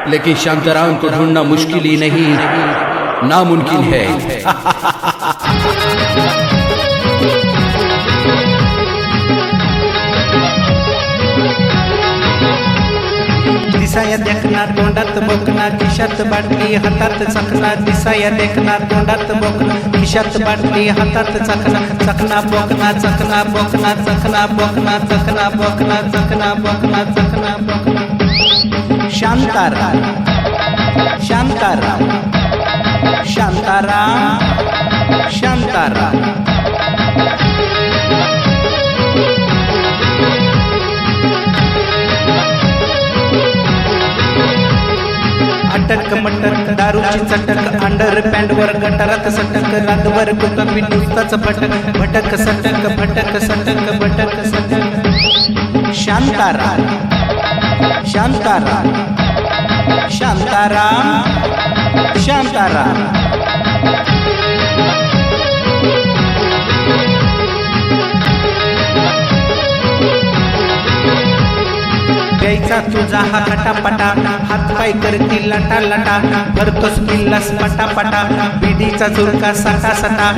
लेकिन शांताराम को ढूंढना मुश्किल ही नहीं, नामुमकिन है। दिसाया देखना तोंडात बोकना, खिशात बाटली हातात चकना। दिसाया देखना तोंडात बोकना, खिशात बाटली हातात चकना। चकना बोकना चकना बोकना चकना बोकना चकना बोकना चकना बोकना चकना बोकना। शांताराम शांताराम शांताराम शांताराम। अटक मटक दारूची चटक, अंडर पॅन्ट वर गटारात सटक। रातभर कुटुंबी नुसताच भटक भटक सटक भटक सटक भटक सटक। शांताराम शांताराम शांताराम शांताराम। द्यायचा तुझा हा खटापटा, हात पाय करतील लटा लटा। भरतोस किल्लास पटापटा, बिडीचा झुरका सटा सटा।